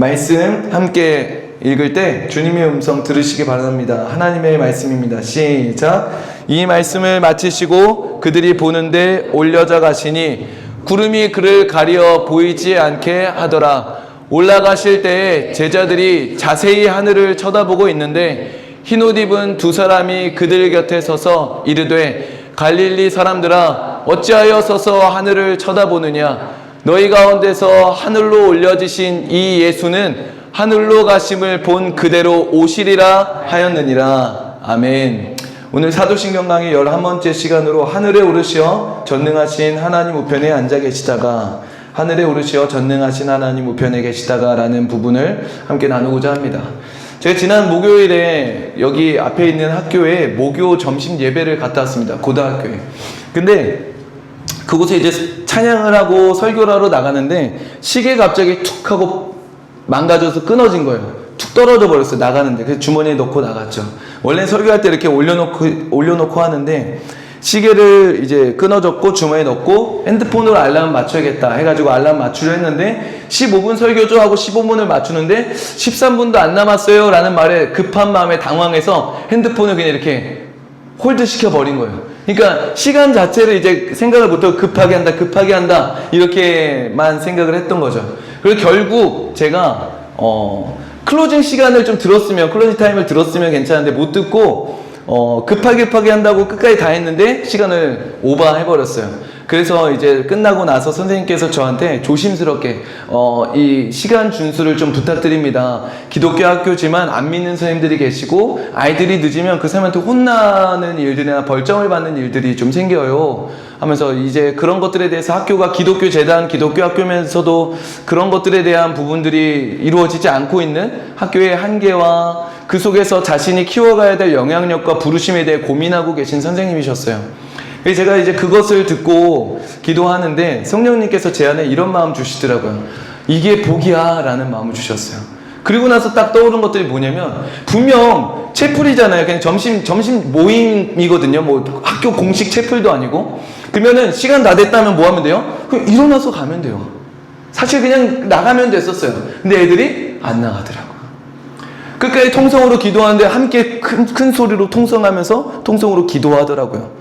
말씀 함께 읽을 때 주님의 음성 들으시기 바랍니다. 하나님의 말씀입니다. 시작. 이 말씀을 마치시고 그들이 보는데 올려져 가시니 구름이 그를 가려 보이지 않게 하더라. 올라가실 때에 제자들이 자세히 하늘을 쳐다보고 있는데 흰옷 입은 두 사람이 그들 곁에 서서 이르되 갈릴리 사람들아 어찌하여 서서 하늘을 쳐다보느냐. 너희 가운데서 하늘로 올려지신 이 예수는 하늘로 가심을 본 그대로 오시리라 하였느니라. 아멘. 오늘 사도신경 강의 11번째 시간으로 하늘에 오르시어 전능하신 하나님 우편에 앉아 계시다가, 하늘에 오르시어 전능하신 하나님 우편에 계시다가 라는 부분을 함께 나누고자 합니다. 제가 지난 목요일에 여기 앞에 있는 학교에 목요 점심 예배를 갔다 왔습니다. 고등학교에. 근데 그곳에 이제 찬양을 하고 설교를 하러 나가는데 시계가 갑자기 툭 하고 망가져서 끊어진 거예요. 툭 떨어져 버렸어요. 나가는데. 그래서 주머니에 넣고 나갔죠. 원래 설교할 때 이렇게 올려놓고 하는데 시계를 이제 끊어졌고 주머니에 넣고 핸드폰으로 알람 맞춰야겠다 해가지고 알람 맞추려 했는데 15분 설교죠 하고 15분을 맞추는데 13분도 안 남았어요 라는 말에 급한 마음에 당황해서 핸드폰을 그냥 이렇게 홀드 시켜버린 거예요. 그러니까 시간 자체를 이제 생각을 못하고 급하게 한다 이렇게만 생각을 했던 거죠. 그리고 결국 제가 클로징 시간을 좀 들었으면, 클로징 타임을 들었으면 괜찮은데 못 듣고 급하게 한다고 끝까지 다 했는데 시간을 오버해버렸어요. 그래서 이제 끝나고 나서 선생님께서 저한테 조심스럽게 이 시간 준수를 좀 부탁드립니다. 기독교 학교지만 안 믿는 선생님들이 계시고 아이들이 늦으면 그 사람한테 혼나는 일들이나 벌점을 받는 일들이 좀 생겨요 하면서, 이제 그런 것들에 대해서 학교가 기독교 재단, 기독교 학교면서도 그런 것들에 대한 부분들이 이루어지지 않고 있는 학교의 한계와 그 속에서 자신이 키워가야 될 영향력과 부르심에 대해 고민하고 계신 선생님이셨어요. 제가 이제 그것을 듣고 기도하는데 성령님께서 제 안에 이런 마음 주시더라고요. 이게 복이야 라는 마음을 주셨어요. 그리고 나서 딱 떠오른 것들이 뭐냐면, 분명 채플이잖아요. 그냥 점심 모임이거든요. 뭐 학교 공식 채플도 아니고. 그러면은 시간 다 됐다면 뭐 하면 돼요? 그냥 일어나서 가면 돼요. 사실 그냥 나가면 됐었어요. 근데 애들이 안 나가더라고요. 끝까지 통성으로 기도하는데 함께 큰 소리로 통성으로 기도하더라고요.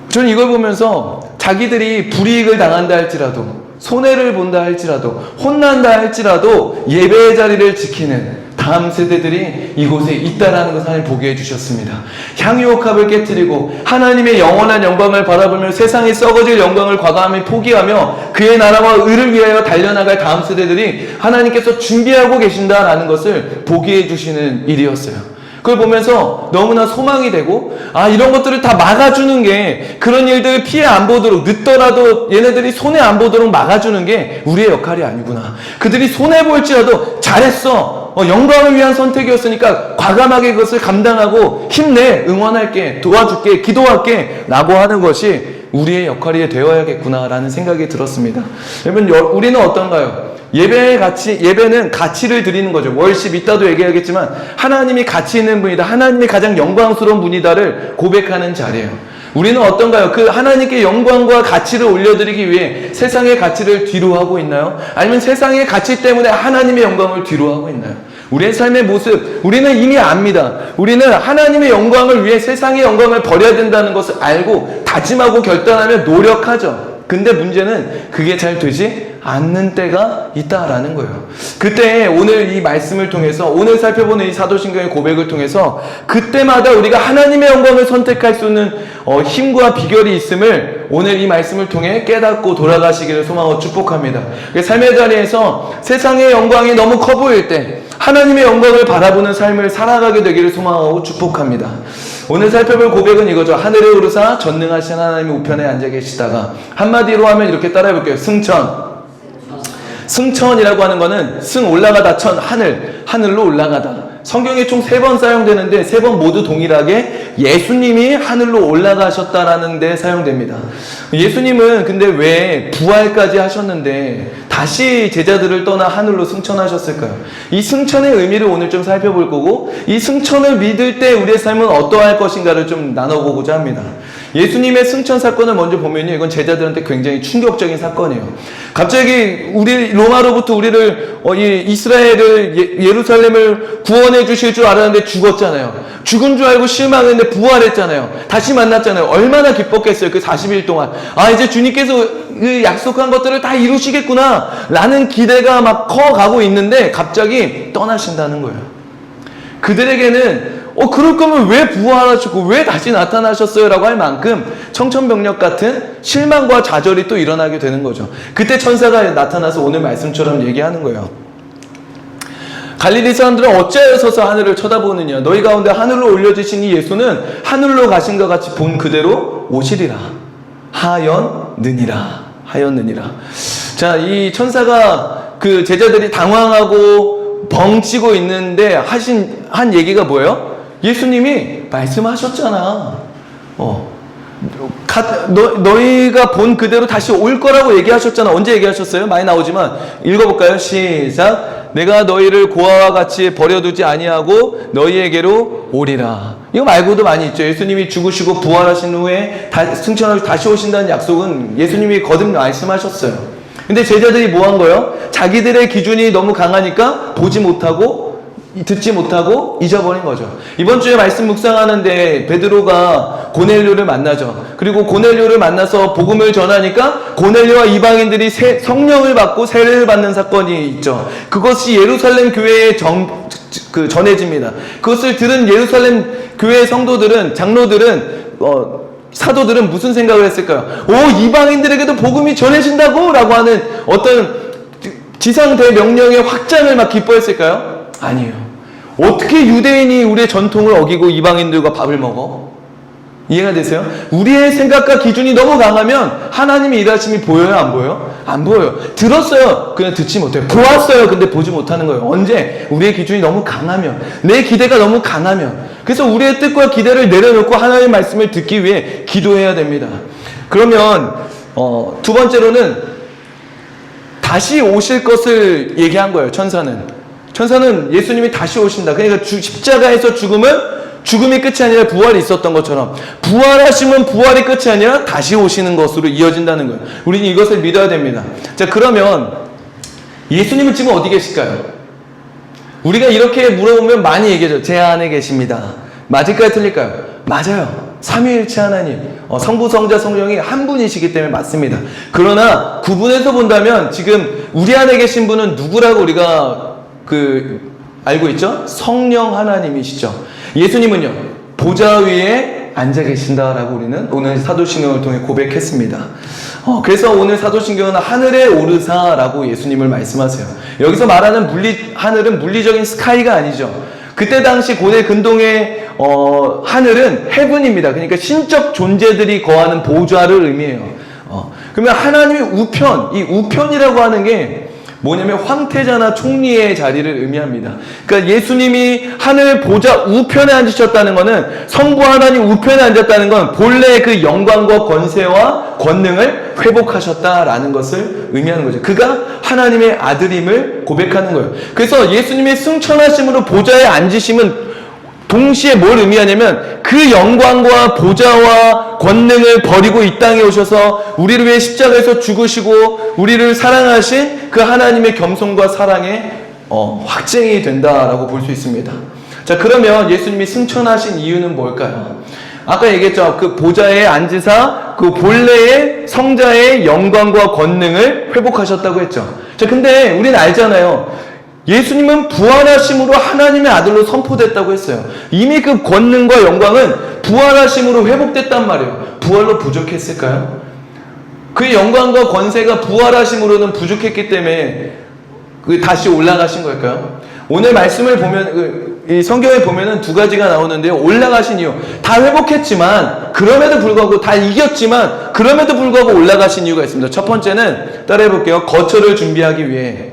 저는 이걸 보면서 자기들이 불이익을 당한다 할지라도, 손해를 본다 할지라도, 혼난다 할지라도 예배의 자리를 지키는 다음 세대들이 이곳에 있다라는 것을 하나님 보게 해주셨습니다. 향유옥합을 깨뜨리고 하나님의 영원한 영광을 바라보며 세상에 썩어질 영광을 과감히 포기하며 그의 나라와 의를 위하여 달려나갈 다음 세대들이 하나님께서 준비하고 계신다라는 것을 보게 해주시는 일이었어요. 그걸 보면서 너무나 소망이 되고, 이런 것들을 다 막아주는 게, 그런 일들을 피해 안 보도록, 늦더라도 얘네들이 손해 안 보도록 막아주는 게 우리의 역할이 아니구나. 그들이 손해 볼지라도 잘했어. 영광을 위한 선택이었으니까 과감하게 그것을 감당하고 힘내, 응원할게, 도와줄게, 기도할게 라고 하는 것이 우리의 역할이 되어야겠구나라는 생각이 들었습니다. 여러분, 우리는 어떤가요? 예배는 가치를 드리는 거죠. 월십 이따도 얘기하겠지만 하나님이 가치 있는 분이다, 하나님이 가장 영광스러운 분이다를 고백하는 자리예요. 우리는 어떤가요? 그 하나님께 영광과 가치를 올려드리기 위해 세상의 가치를 뒤로 하고 있나요? 아니면 세상의 가치 때문에 하나님의 영광을 뒤로 하고 있나요? 우리의 삶의 모습, 우리는 이미 압니다. 우리는 하나님의 영광을 위해 세상의 영광을 버려야 된다는 것을 알고 다짐하고 결단하며 노력하죠. 근데 문제는 그게 잘 되지 않는 때가 있다라는 거예요. 그때 오늘 이 말씀을 통해서, 오늘 살펴보는 이 사도신경의 고백을 통해서 그때마다 우리가 하나님의 영광을 선택할 수 있는 힘과 비결이 있음을 오늘 이 말씀을 통해 깨닫고 돌아가시기를 소망하고 축복합니다. 삶의 자리에서 세상의 영광이 너무 커 보일 때 하나님의 영광을 바라보는 삶을 살아가게 되기를 소망하고 축복합니다. 오늘 살펴볼 고백은 이거죠. 하늘에 오르사 전능하신 하나님의 우편에 앉아 계시다가, 한마디로 하면 이렇게 따라해 볼게요. 승천이라고 하는 거는 올라가다, 하늘로 올라가다. 성경에 총 3번 사용되는데 3번 모두 동일하게 예수님이 하늘로 올라가셨다라는 데 사용됩니다. 예수님은 근데 왜 부활까지 하셨는데 다시 제자들을 떠나 하늘로 승천하셨을까요? 이 승천의 의미를 오늘 좀 살펴볼 거고, 이 승천을 믿을 때 우리의 삶은 어떠할 것인가를 좀 나눠보고자 합니다. 예수님의 승천 사건을 먼저 보면요, 이건 제자들한테 굉장히 충격적인 사건이에요. 갑자기 우리 로마로부터 우리를 이 이스라엘을 예루살렘을 구원해 주실 줄 알았는데 죽었잖아요. 죽은 줄 알고 실망했는데 부활했잖아요. 다시 만났잖아요. 얼마나 기뻤겠어요. 그 40일 동안. 아, 이제 주님께서 그 약속한 것들을 다 이루시겠구나 라는 기대가 막 커가고 있는데 갑자기 떠나신다는 거예요. 그들에게는 그럴 거면 왜 부활하셨고 왜 다시 나타나셨어요? 라고 할 만큼 청천벽력 같은 실망과 좌절이 또 일어나게 되는 거죠. 그때 천사가 나타나서 오늘 말씀처럼 얘기하는 거예요. 갈릴리 사람들은 어찌하여 서서 하늘을 쳐다보느냐. 너희 가운데 하늘로 올려지신 이 예수는 하늘로 가신 것 같이 본 그대로 오시리라. 하였느니라. 자, 이 천사가 그 제자들이 당황하고 벙찌고 있는데 한 얘기가 뭐예요? 예수님이 말씀하셨잖아. 너희가 본 그대로 다시 올 거라고 얘기하셨잖아. 언제 얘기하셨어요? 많이 나오지만 읽어볼까요? 시작. 내가 너희를 고아와 같이 버려두지 아니하고 너희에게로 오리라. 이거 말고도 많이 있죠. 예수님이 죽으시고 부활하신 후에 승천하고 다시 오신다는 약속은 예수님이 거듭 말씀하셨어요. 근데 제자들이 뭐 한 거예요? 자기들의 기준이 너무 강하니까 보지 못하고 듣지 못하고 잊어버린 거죠. 이번 주에 말씀 묵상하는데 베드로가 고넬료를 만나죠. 그리고 고넬료를 만나서 복음을 전하니까 고넬료와 이방인들이 성령을 받고 세례를 받는 사건이 있죠. 그것이 예루살렘 교회에 전해집니다. 그것을 들은 예루살렘 교회의 성도들은, 장로들은, 사도들은 무슨 생각을 했을까요? 이방인들에게도 복음이 전해진다고? 라고 하는 어떤 지상대 명령의 확장을 막 기뻐했을까요? 아니에요. 어떻게 유대인이 우리의 전통을 어기고 이방인들과 밥을 먹어? 이해가 되세요? 우리의 생각과 기준이 너무 강하면 하나님의 일하심이 보여요? 안 보여요? 안 보여요. 들었어요. 그냥 듣지 못해요. 보았어요. 근데 보지 못하는 거예요. 언제? 우리의 기준이 너무 강하면, 내 기대가 너무 강하면. 그래서 우리의 뜻과 기대를 내려놓고 하나님의 말씀을 듣기 위해 기도해야 됩니다. 그러면 두 번째로는 다시 오실 것을 얘기한 거예요. 천사는 예수님이 다시 오신다. 그러니까 십자가에서 죽음이 끝이 아니라 부활이 있었던 것처럼 부활하시면 부활이 끝이 아니라 다시 오시는 것으로 이어진다는 거예요. 우리는 이것을 믿어야 됩니다. 자, 그러면 예수님은 지금 어디 계실까요? 우리가 이렇게 물어보면 많이 얘기하죠. 제 안에 계십니다. 맞을까요? 틀릴까요? 맞아요. 삼위일체 하나님, 성부, 성자, 성령이 한 분이시기 때문에 맞습니다. 그러나 구분해서 본다면 지금 우리 안에 계신 분은 누구라고 우리가 알고 있죠? 성령 하나님이시죠. 예수님은요, 보좌 위에 앉아 계신다라고 우리는 오늘 사도신경을 통해 고백했습니다. 그래서 오늘 사도신경은 하늘에 오르사라고 예수님을 말씀하세요. 여기서 말하는 하늘은 물리적인 스카이가 아니죠. 그때 당시 고대 근동의 하늘은 헤븐입니다. 그러니까 신적 존재들이 거하는 보좌를 의미해요. 그러면 하나님의 우편, 이 우편이라고 하는 게 뭐냐면 황태자나 총리의 자리를 의미합니다. 그러니까 예수님이 하늘 보좌 우편에 앉으셨다는 것은 성부 하나님 우편에 앉았다는 건 본래 그 영광과 권세와 권능을 회복하셨다라는 것을 의미하는 거죠. 그가 하나님의 아들임을 고백하는 거예요. 그래서 예수님의 승천하심으로 보좌에 앉으심은 동시에 뭘 의미하냐면 그 영광과 보좌와 권능을 버리고 이 땅에 오셔서 우리를 위해 십자가에서 죽으시고 우리를 사랑하신 그 하나님의 겸손과 사랑의 확증이 된다라고 볼 수 있습니다. 자, 그러면 예수님이 승천하신 이유는 뭘까요? 아까 얘기했죠. 그 보좌에 앉으사 그 본래의 성자의 영광과 권능을 회복하셨다고 했죠. 자, 근데 우리는 알잖아요. 예수님은 부활하심으로 하나님의 아들로 선포됐다고 했어요. 이미 그 권능과 영광은 부활하심으로 회복됐단 말이에요. 부활로 부족했을까요? 그 영광과 권세가 부활하심으로는 부족했기 때문에 다시 올라가신 걸까요? 오늘 말씀을 보면 이 성경에 보면은 두 가지가 나오는데요. 올라가신 이유, 다 회복했지만 그럼에도 불구하고 다 이겼지만 그럼에도 불구하고 올라가신 이유가 있습니다. 첫 번째는 따라해 볼게요. 거처를 준비하기 위해.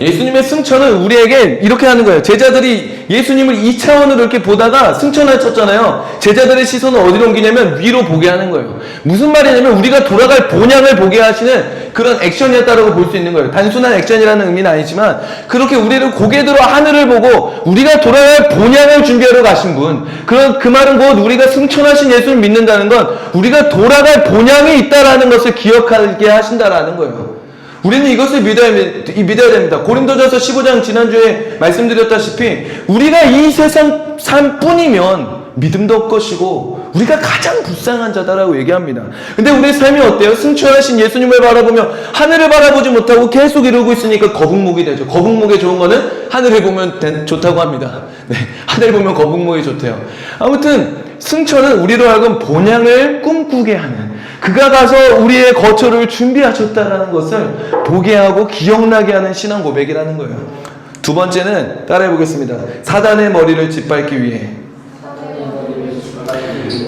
예수님의 승천은 우리에게 이렇게 하는 거예요. 제자들이 예수님을 2차원으로 이렇게 보다가 승천을 쳤잖아요. 제자들의 시선을 어디로 옮기냐면 위로 보게 하는 거예요. 무슨 말이냐면 우리가 돌아갈 본향을 보게 하시는 그런 액션이었다라고 볼 수 있는 거예요. 단순한 액션이라는 의미는 아니지만 그렇게 우리를 고개 들어 하늘을 보고 우리가 돌아갈 본향을 준비하러 가신 분, 그 말은 곧 우리가 승천하신 예수를 믿는다는 건 우리가 돌아갈 본향이 있다라는 것을 기억하게 하신다라는 거예요. 우리는 이것을 믿어야 됩니다. 고린도전서 15장 지난주에 말씀드렸다시피 우리가 이 세상 삶뿐이면 믿음도 없것이고 우리가 가장 불쌍한 자다라고 얘기합니다. 근데 우리의 삶이 어때요? 승천하신 예수님을 바라보며 하늘을 바라보지 못하고 계속 이러고 있으니까 거북목이 되죠. 거북목에 좋은 거는 하늘을 보면 좋다고 합니다. 네, 하늘 보면 거북목이 좋대요. 아무튼 승천은 우리로 하여금 본향을 꿈꾸게 하는, 그가 가서 우리의 거처를 준비하셨다라는 것을 보게 하고 기억나게 하는 신앙 고백이라는 거예요. 두 번째는 따라해 보겠습니다. 사단의 머리를 짓밟기 위해.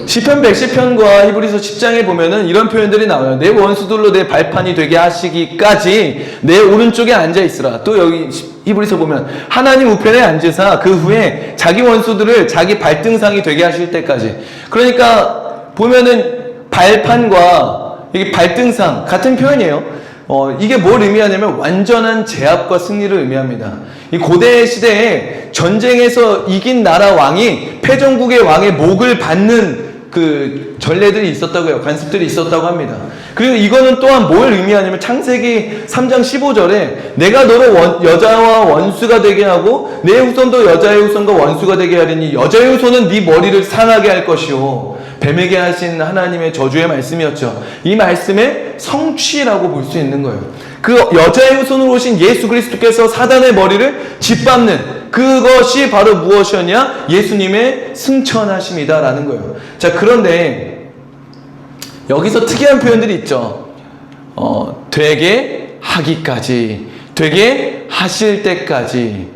시편 110편과 히브리서 10장에 보면은 이런 표현들이 나와요. 내 원수들로 내 발판이 되게 하시기까지 내 오른쪽에 앉아 있으라. 또 여기 히브리서 보면 하나님 우편에 앉으사 그 후에 자기 원수들을 자기 발등상이 되게 하실 때까지. 그러니까 보면은 발판과 이게 발등상 같은 표현이에요. 이게 뭘 의미하냐면 완전한 제압과 승리를 의미합니다. 이 고대 시대에 전쟁에서 이긴 나라 왕이 패전국의 왕의 목을 받는 그 전례들이 있었다고 해요. 관습들이 있었다고 합니다. 그리고 이거는 또한 뭘 의미하냐면 창세기 3장 15절에 내가 너를 여자와 원수가 되게 하고 내 후손도 여자의 후손과 원수가 되게 하리니 여자의 후손은 네 머리를 상하게 할 것이요. 뱀에게 하신 하나님의 저주의 말씀이었죠. 이 말씀의 성취라고 볼 수 있는 거예요. 그 여자의 후손으로 오신 예수 그리스도께서 사단의 머리를 짓밟는 그것이 바로 무엇이었냐? 예수님의 승천하심이다라는 거예요. 자, 그런데 여기서 특이한 표현들이 있죠. 되게 하기까지, 되게 하실 때까지.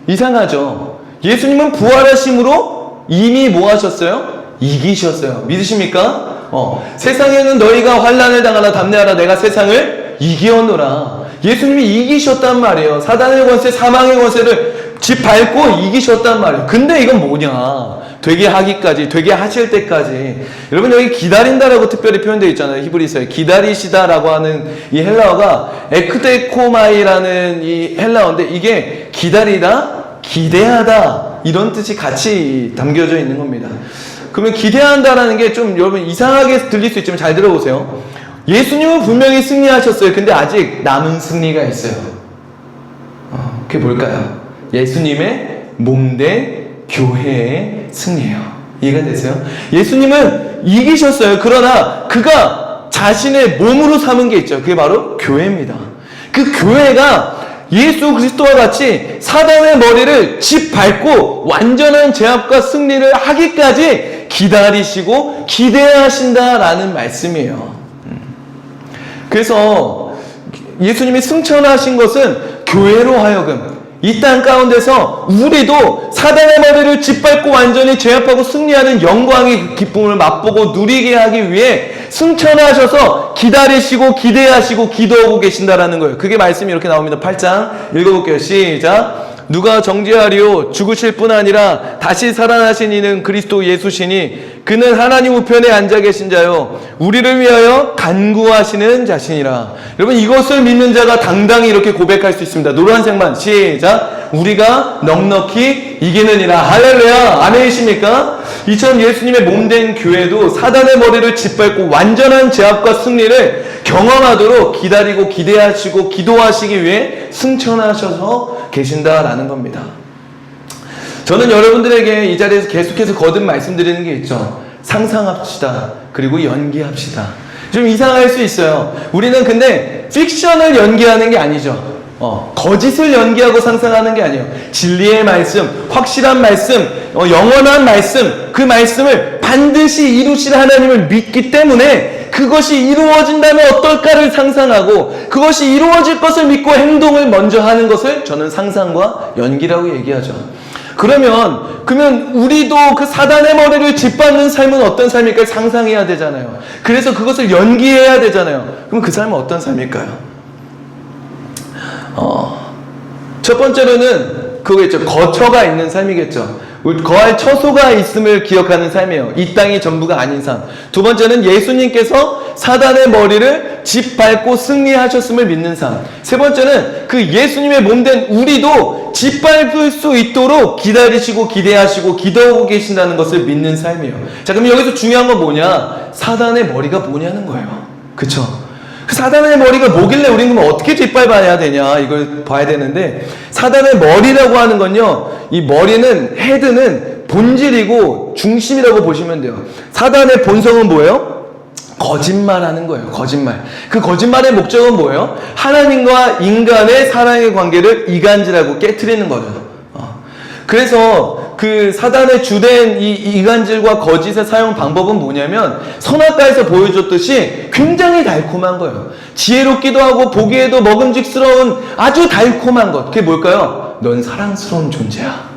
이상하죠? 예수님은 부활하심으로 이미 뭐 하셨어요? 이기셨어요. 믿으십니까? 세상에는 너희가 환난을 당하나 담내하라. 내가 세상을 이기었노라. 예수님이 이기셨단 말이에요. 사단의 권세, 사망의 권세를 짓밟고 이기셨단 말이에요. 근데 이건 뭐냐? 되게 하기까지, 되게 하실 때까지. 여러분 여기 기다린다라고 특별히 표현되어 있잖아요. 히브리서에 기다리시다라고 하는 이 헬라어가 에크데코마이라는 이 헬라어인데 이게 기다리다, 기대하다 이런 뜻이 같이 담겨져 있는 겁니다. 그러면 기대한다라는 게 좀 여러분 이상하게 들릴 수 있지만 잘 들어보세요. 예수님은 분명히 승리하셨어요. 근데 아직 남은 승리가 있어요. 그게 뭘까요? 예수님의 몸된 교회의 승리예요. 이해가 되세요? 예수님은 이기셨어요. 그러나 그가 자신의 몸으로 삼은 게 있죠. 그게 바로 교회입니다. 그 교회가 예수 그리스도와 같이 사단의 머리를 짓밟고 완전한 제압과 승리를 하기까지 기다리시고 기대하신다라는 말씀이에요. 그래서 예수님이 승천하신 것은 교회로 하여금 이 땅 가운데서 우리도 사단의 머리를 짓밟고 완전히 제압하고 승리하는 영광의 기쁨을 맛보고 누리게 하기 위해 승천하셔서 기다리시고 기대하시고 기도하고 계신다라는 거예요. 그게 말씀이 이렇게 나옵니다. 8장 읽어볼게요. 시작. 누가 정죄하리요 죽으실 뿐 아니라 다시 살아나신 이는 그리스도 예수시니 그는 하나님 우편에 앉아 계신 자요 우리를 위하여 간구하시는 자신이라. 여러분 이것을 믿는 자가 당당히 이렇게 고백할 수 있습니다. 노란색만 시작. 우리가 넉넉히 이기느니라. 할렐루야. 아멘이십니까? 이처럼 예수님의 몸된 교회도 사단의 머리를 짓밟고 완전한 제압과 승리를 경험하도록 기다리고 기대하시고 기도하시기 위해 승천하셔서 계신다라는 겁니다. 저는 여러분들에게 이 자리에서 계속해서 거듭 말씀드리는 게 있죠. 상상합시다. 그리고 연기합시다. 좀 이상할 수 있어요. 우리는 근데 픽션을 연기하는 게 아니죠. 거짓을 연기하고 상상하는 게 아니에요. 진리의 말씀, 확실한 말씀, 영원한 말씀, 그 말씀을 반드시 이루실 하나님을 믿기 때문에 그것이 이루어진다면 어떨까를 상상하고 그것이 이루어질 것을 믿고 행동을 먼저 하는 것을 저는 상상과 연기라고 얘기하죠. 그러면 우리도 그 사단의 머리를 짓밟는 삶은 어떤 삶일까를 상상해야 되잖아요. 그래서 그것을 연기해야 되잖아요. 그럼 그 삶은 어떤 삶일까요? 첫 번째로는 그거겠죠. 거처가 있는 삶이겠죠. 거할 처소가 있음을 기억하는 삶이에요. 이 땅이 전부가 아닌 삶. 두 번째는 예수님께서 사단의 머리를 짓밟고 승리하셨음을 믿는 삶. 세 번째는 그 예수님의 몸된 우리도 짓밟을 수 있도록 기다리시고 기대하시고 기도하고 계신다는 것을 믿는 삶이에요. 자, 그럼 여기서 중요한 건 뭐냐? 사단의 머리가 뭐냐는 거예요. 그쵸? 그 사단의 머리가 뭐길래 우리는 그럼 어떻게 짓밟아야 되냐, 이걸 봐야 되는데, 사단의 머리라고 하는 건요, 이 머리는, 헤드는 본질이고 중심이라고 보시면 돼요. 사단의 본성은 뭐예요? 거짓말하는 거예요. 거짓말. 그 거짓말의 목적은 뭐예요? 하나님과 인간의 사랑의 관계를 이간질하고 깨트리는 거죠. 그래서 그 사단의 주된 이 이간질과 거짓의 사용 방법은 뭐냐면, 선악과에서 보여줬듯이 굉장히 달콤한 거예요. 지혜롭기도 하고 보기에도 먹음직스러운 아주 달콤한 것. 그게 뭘까요? 넌 사랑스러운 존재야.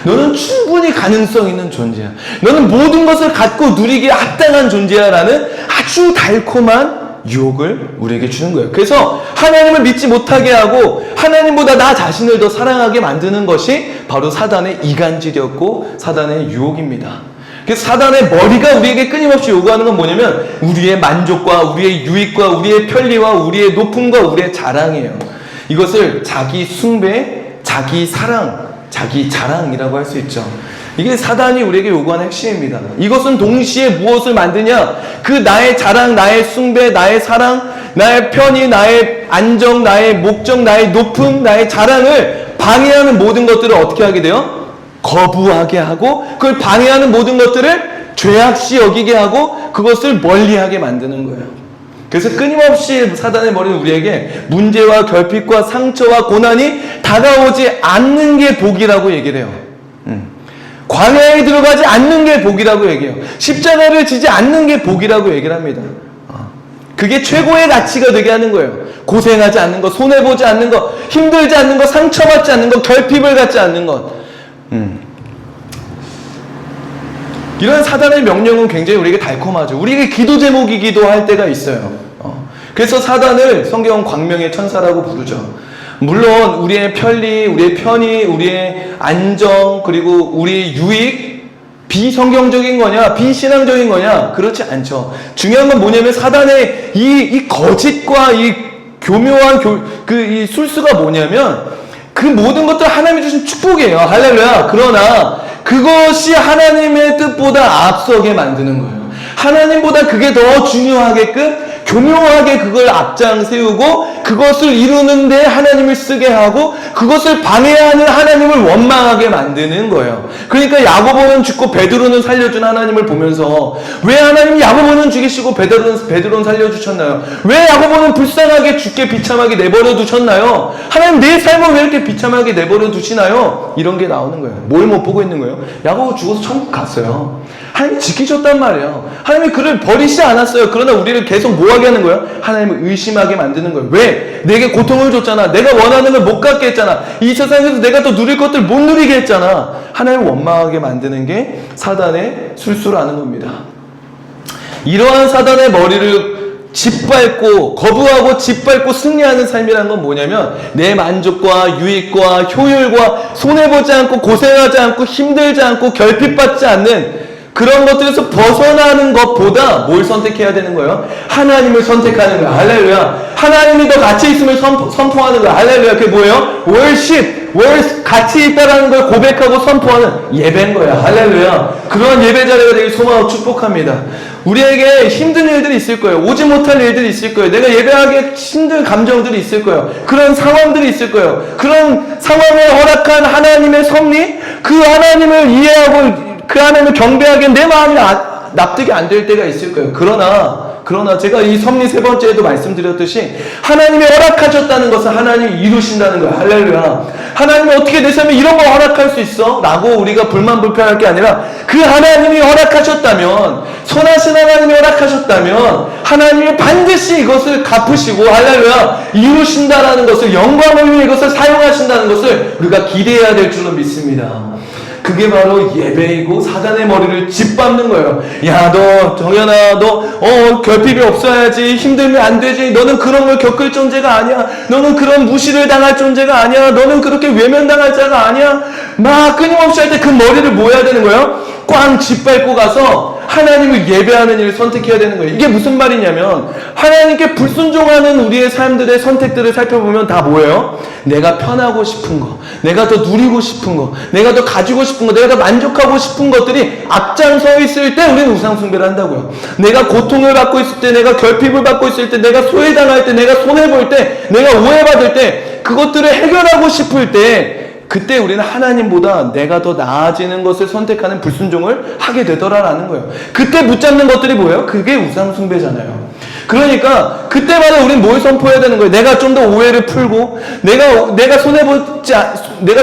너는 충분히 가능성 있는 존재야. 너는 모든 것을 갖고 누리기에 합당한 존재야. 라는 아주 달콤한 유혹을 우리에게 주는 거예요. 그래서 하나님을 믿지 못하게 하고 하나님보다 나 자신을 더 사랑하게 만드는 것이 바로 사단의 이간질이었고 사단의 유혹입니다. 그래서 사단의 머리가 우리에게 끊임없이 요구하는 건 뭐냐면 우리의 만족과 우리의 유익과 우리의 편리와 우리의 높음과 우리의 자랑이에요. 이것을 자기 숭배, 자기 사랑, 자기 자랑이라고 할 수 있죠. 이게 사단이 우리에게 요구하는 핵심입니다. 이것은 동시에 무엇을 만드냐? 그 나의 자랑, 나의 숭배, 나의 사랑, 나의 편의, 나의 안정, 나의 목적, 나의 높음, 나의 자랑을 방해하는 모든 것들을 어떻게 하게 돼요? 거부하게 하고, 그걸 방해하는 모든 것들을 죄악시 여기게 하고, 그것을 멀리하게 만드는 거예요. 그래서 끊임없이 사단의 머리는 우리에게 문제와 결핍과 상처와 고난이 다가오지 않는 게 복이라고 얘기를 해요. 광야에 들어가지 않는 게 복이라고 얘기해요. 십자가를 지지 않는 게 복이라고 얘기를 합니다. 그게 최고의 가치가 되게 하는 거예요. 고생하지 않는 것, 손해보지 않는 것, 힘들지 않는 것, 상처받지 않는 것, 결핍을 갖지 않는 것. 이런 사단의 명령은 굉장히 우리에게 달콤하죠. 우리에게 기도 제목이기도 할 때가 있어요. 그래서 사단을 성경은 광명의 천사라고 부르죠. 물론 우리의 편리, 우리의 편의, 우리의 안정, 그리고 우리의 유익, 비성경적인 거냐, 비신앙적인 거냐? 그렇지 않죠. 중요한 건 뭐냐면 사단의 이 거짓과 이 교묘한 이 술수가 뭐냐면 그 모든 것들 하나님이 주신 축복이에요. 할렐루야. 그러나 그것이 하나님의 뜻보다 앞서게 만드는 거예요. 하나님보다 그게 더 중요하게끔 교묘하게 그걸 앞장 세우고 그것을 이루는데 하나님을 쓰게 하고 그것을 방해하는 하나님을 원망하게 만드는 거예요. 그러니까 야고보는 죽고 베드로는 살려준 하나님을 보면서 왜 하나님이 야고보는 죽이시고 베드로는 살려주셨나요? 왜 야고보는 불쌍하게 죽게 비참하게 내버려 두셨나요? 하나님 내 삶을 왜 이렇게 비참하게 내버려 두시나요? 이런 게 나오는 거예요. 뭘 못 보고 있는 거예요? 야고보 죽어서 천국 갔어요. 하나님이 지키셨단 말이에요. 하나님이 그를 버리시지 않았어요. 그러나 우리를 계속 뭐하게 하는 거예요? 하나님을 의심하게 만드는 거예요. 왜? 내게 고통을 줬잖아. 내가 원하는 걸 못 갖게 했잖아. 이 세상에서 내가 또 누릴 것들 못 누리게 했잖아. 하나님을 원망하게 만드는 게 사단의 술수라는 겁니다. 이러한 사단의 머리를 짓밟고 거부하고 짓밟고 승리하는 삶이라는 건 뭐냐면 내 만족과 유익과 효율과 손해보지 않고 고생하지 않고 힘들지 않고 결핍받지 않는 그런 것들에서 벗어나는 것보다 뭘 선택해야 되는 거예요? 하나님을 선택하는 거예요. 할렐루야. 하나님이 더 가치 있음을 선포하는 거예요. 할렐루야. 그게 뭐예요? 월십, 가치 있다라는 걸 고백하고 선포하는 예배인 거예요. 할렐루야. 그런 예배 자리가 되길 소망하고 축복합니다. 우리에게 힘든 일들이 있을 거예요. 오지 못할 일들이 있을 거예요. 내가 예배하기에 힘든 감정들이 있을 거예요. 그런 상황들이 있을 거예요. 그런 상황을 허락한 하나님의 섭리, 그 하나님을 이해하고 그 하나님을 경배하기엔 내 마음이 납득이 안 될 때가 있을 거예요. 그러나 제가 이 섭리 세 번째에도 말씀드렸듯이 하나님이 허락하셨다는 것은 하나님이 이루신다는 거예요. 할렐루야. 하나님이 어떻게 내 삶에 이런 걸 허락할 수 있어? 라고 우리가 불만불평할 게 아니라 그 하나님이 허락하셨다면, 선하신 하나님이 허락하셨다면 하나님이 반드시 이것을 갚으시고 할렐루야 이루신다라는 것을, 영광을 위해 이것을 사용하신다는 것을 우리가 기대해야 될 줄로 믿습니다. 그게 바로 예배이고 사단의 머리를 짓밟는 거예요. 야, 너 정연아, 너 결핍이 없어야지. 힘들면 안 되지. 너는 그런 걸 겪을 존재가 아니야. 너는 그런 무시를 당할 존재가 아니야. 너는 그렇게 외면당할 자가 아니야. 막 끊임없이 할 때 그 머리를 뭐 해야 되는 거예요? 꽝 짓밟고 가서 하나님을 예배하는 일을 선택해야 되는 거예요. 이게 무슨 말이냐면 하나님께 불순종하는 우리의 삶들의 선택들을 살펴보면 다 뭐예요? 내가 편하고 싶은 거, 내가 더 누리고 싶은 거, 내가 더 가지고 싶은 거, 내가 더 만족하고 싶은 것들이 앞장서 있을 때 우리는 우상숭배를 한다고요. 내가 고통을 받고 있을 때, 내가 결핍을 받고 있을 때, 내가 소외당할 때, 내가 손해볼 때, 내가 오해받을 때, 그것들을 해결하고 싶을 때 그때 우리는 하나님보다 내가 더 나아지는 것을 선택하는 불순종을 하게 되더라라는 거예요. 그때 붙잡는 것들이 뭐예요? 그게 우상숭배잖아요. 그러니까 그때마다 우리는 뭘 선포해야 되는 거예요? 내가 좀 더 오해를 풀고 내가 내가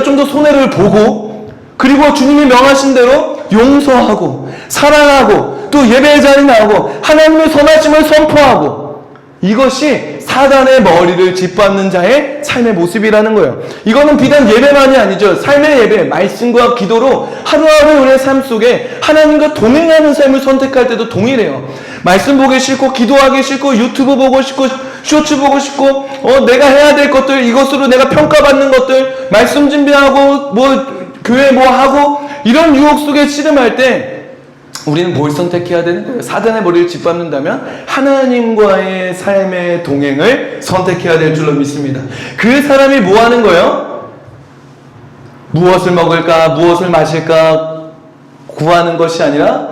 좀 더 손해를 보고 그리고 주님이 명하신 대로 용서하고 사랑하고 또 예배의 자리에 나오고 하나님의 선하심을 선포하고 이것이 사단의 머리를 짓밟는 자의 삶의 모습이라는 거예요. 이거는 비단 예배만이 아니죠. 삶의 예배, 말씀과 기도로 하루하루 우리의 삶 속에 하나님과 동행하는 삶을 선택할 때도 동일해요. 말씀 보기 싫고 기도하기 싫고 유튜브 보고 싶고 쇼츠 보고 싶고 내가 해야 될 것들 이것으로 내가 평가받는 것들 말씀 준비하고 교회 하고 이런 유혹 속에 씨름할 때 우리는 뭘 선택해야 되는 거예요? 사단의 머리를 짓밟는다면 하나님과의 삶의 동행을 선택해야 될 줄로 믿습니다. 그 사람이 뭐 하는 거예요? 무엇을 먹을까, 무엇을 마실까 구하는 것이 아니라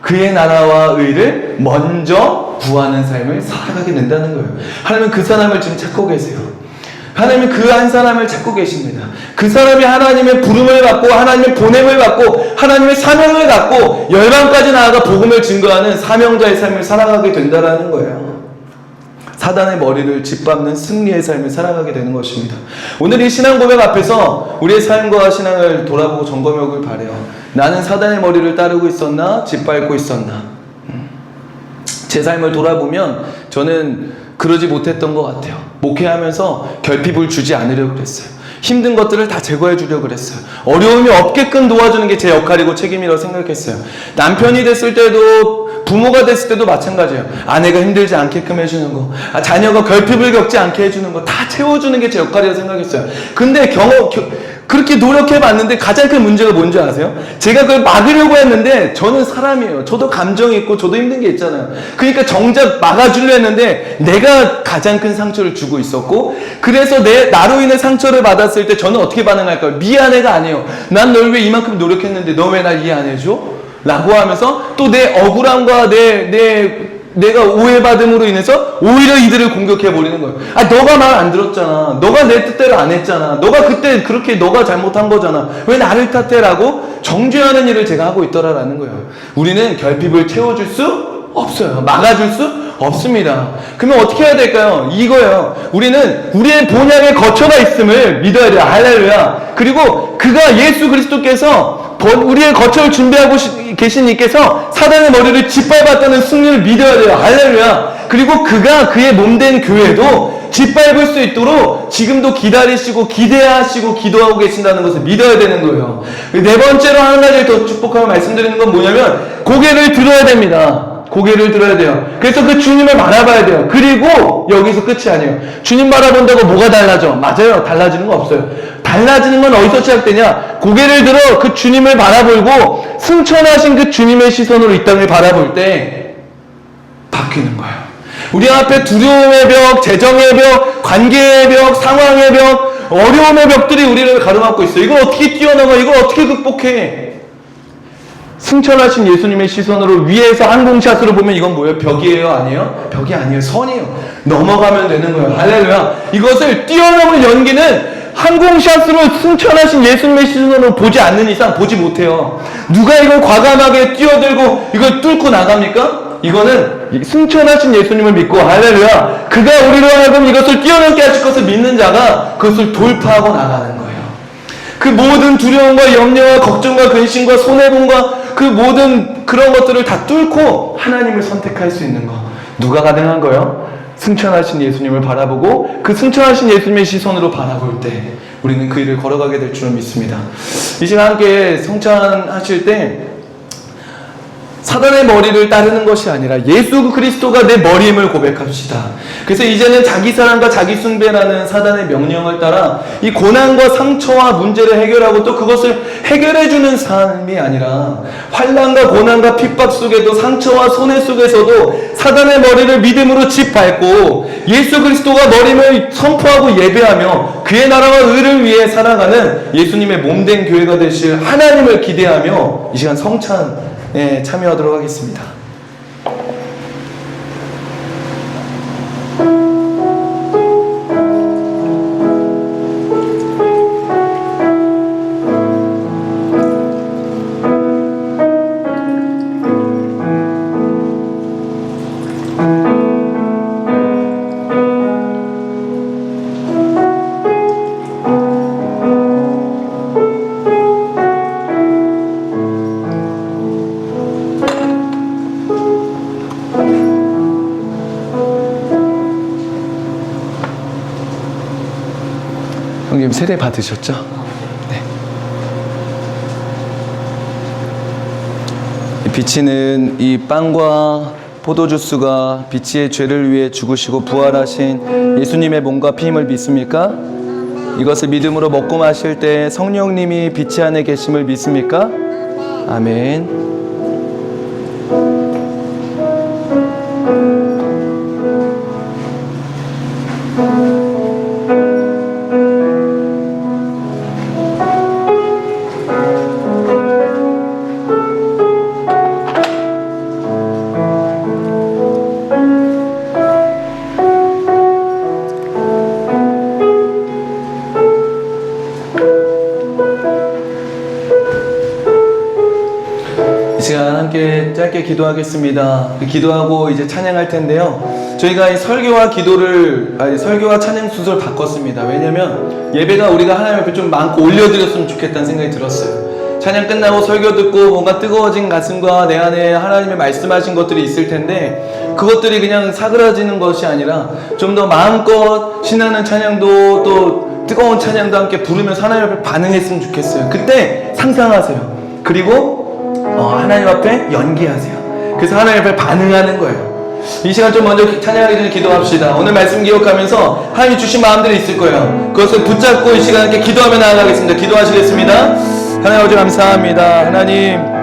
그의 나라와 의를 먼저 구하는 삶을 살아가게 된다는 거예요. 하나님은 그 사람을 지금 찾고 계세요. 하나님은 그 한 사람을 찾고 계십니다. 그 사람이 하나님의 부름을 받고 하나님의 보냄을 받고 하나님의 사명을 갖고 열방까지 나아가 복음을 증거하는 사명자의 삶을 살아가게 된다는 거예요. 사단의 머리를 짓밟는 승리의 삶을 살아가게 되는 것입니다. 오늘 이 신앙 고백 앞에서 우리의 삶과 신앙을 돌아보고 점검해보길 바라요. 나는 사단의 머리를 따르고 있었나? 짓밟고 있었나? 제 삶을 돌아보면 저는 그러지 못했던 것 같아요. 목회하면서 결핍을 주지 않으려고 그랬어요. 힘든 것들을 다 제거해 주려고 그랬어요. 어려움이 없게끔 도와주는 게 제 역할이고 책임이라고 생각했어요. 남편이 됐을 때도 부모가 됐을 때도 마찬가지예요. 아내가 힘들지 않게끔 해주는 거, 자녀가 결핍을 겪지 않게 해주는 거 다 채워주는 게 제 역할이라고 생각했어요. 근데 그렇게 노력해봤는데 가장 큰 문제가 뭔지 아세요? 제가 그걸 막으려고 했는데 저는 사람이에요. 저도 감정이 있고 저도 힘든 게 있잖아요. 그러니까 정작 막아주려 했는데 내가 가장 큰 상처를 주고 있었고 그래서 나로 인해 상처를 받았을 때 저는 어떻게 반응할까요? 미안해가 아니에요. 난 널 왜 이만큼 노력했는데 너 왜 날 이해 안 해줘? 라고 하면서 또 내 억울함과 내가 오해받음으로 인해서 오히려 이들을 공격해버리는 거예요. 너가 말 안 들었잖아. 너가 내 뜻대로 안 했잖아. 너가 그때 그렇게 너가 잘못한 거잖아. 왜 나를 탓해? 라고 정죄하는 일을 제가 하고 있더라라는 거예요. 우리는 결핍을 채워줄 수 없어요. 막아줄 수 없습니다. 그러면 어떻게 해야 될까요? 이거예요. 우리는 우리의 본향의 거처가 있음을 믿어야 돼요. 할렐루야. 그리고 그가 예수 그리스도께서 우리의 거처를 준비하고 계신 이께서 사단의 머리를 짓밟았다는 승리를 믿어야 돼요. 할렐루야. 그리고 그가 그의 몸된 교회도 짓밟을 수 있도록 지금도 기다리시고 기대하시고 기도하고 계신다는 것을 믿어야 되는 거예요. 네 번째로 한 가지 더 축복하고 말씀드리는 건 뭐냐면 고개를 들어야 됩니다. 고개를 들어야 돼요. 그래서 그 주님을 바라봐야 돼요. 그리고 여기서 끝이 아니에요. 주님 바라본다고 뭐가 달라져? 맞아요. 달라지는 거 없어요. 달라지는 건 어디서 시작되냐? 고개를 들어 그 주님을 바라보고 승천하신 그 주님의 시선으로 이 땅을 바라볼 때 바뀌는 거예요. 우리 앞에 두려움의 벽, 재정의 벽, 관계의 벽, 상황의 벽, 어려움의 벽들이 우리를 가로막고 있어요. 이걸 어떻게 뛰어넘어? 이걸 어떻게 극복해? 승천하신 예수님의 시선으로 위에서 항공샷으로 보면 이건 뭐예요? 벽이에요? 아니에요? 벽이 아니에요. 선이에요. 넘어가면 되는 거예요. 할렐루야. 이것을 뛰어넘을 연기는 항공샷으로 승천하신 예수님의 시선으로 보지 않는 이상 보지 못해요. 누가 이걸 과감하게 뛰어들고 이걸 뚫고 나갑니까? 이거는 승천하신 예수님을 믿고 할렐루야. 그가 우리로 하여금 이것을 뛰어넘게 하실 것을 믿는 자가 그것을 돌파하고 나가는 거예요. 그 모든 두려움과 염려와 걱정과 근심과 손해봄과 그 모든 그런 것들을 다 뚫고 하나님을 선택할 수 있는 거. 누가 가능한 거예요? 승천하신 예수님을 바라보고 그 승천하신 예수님의 시선으로 바라볼 때 우리는 그 일을 걸어가게 될 줄을 믿습니다. 이 시간 함께 성찬하실 때 사단의 머리를 따르는 것이 아니라 예수 그리스도가 내 머리임을 고백합시다. 그래서 이제는 자기 사랑과 자기 숭배라는 사단의 명령을 따라 이 고난과 상처와 문제를 해결하고 또 그것을 해결해주는 삶이 아니라 환난과 고난과 핍박 속에도 상처와 손해 속에서도 사단의 머리를 믿음으로 짓밟고 예수 그리스도가 머리임을 선포하고 예배하며 그의 나라와 의를 위해 살아가는 예수님의 몸된 교회가 되실 하나님을 기대하며 이 시간 성찬에 참여하도록 하겠습니다. 형님 세례 받으셨죠? 네. 비치는 이 빵과 포도주스가 비치의 죄를 위해 죽으시고 부활하신 예수님의 몸과 피임을 믿습니까? 이것을 믿음으로 먹고 마실 때 성령님이 비치 안에 계심을 믿습니까? 아멘. 함께 짧게 기도하겠습니다. 기도하고 이제 찬양할 텐데요. 저희가 이 설교와 설교와 찬양 순서를 바꿨습니다. 왜냐면 예배가 우리가 하나님 앞에 좀 많고 올려드렸으면 좋겠다는 생각이 들었어요. 찬양 끝나고 설교 듣고 뭔가 뜨거워진 가슴과 내 안에 하나님의 말씀하신 것들이 있을 텐데 그것들이 그냥 사그라지는 것이 아니라 좀 더 마음껏 신나는 찬양도 또 뜨거운 찬양도 함께 부르면서 하나님 앞에 반응했으면 좋겠어요. 그때 상상하세요. 그리고 하나님 앞에 연기하세요. 그래서 하나님 앞에 반응하는 거예요. 이 시간 좀 먼저 찬양하기 전에 기도합시다. 오늘 말씀 기억하면서 하나님이 주신 마음들이 있을 거예요. 그것을 붙잡고 이 시간 함께 기도하며 나아가겠습니다. 기도하시겠습니다. 하나님 아버지 감사합니다. 하나님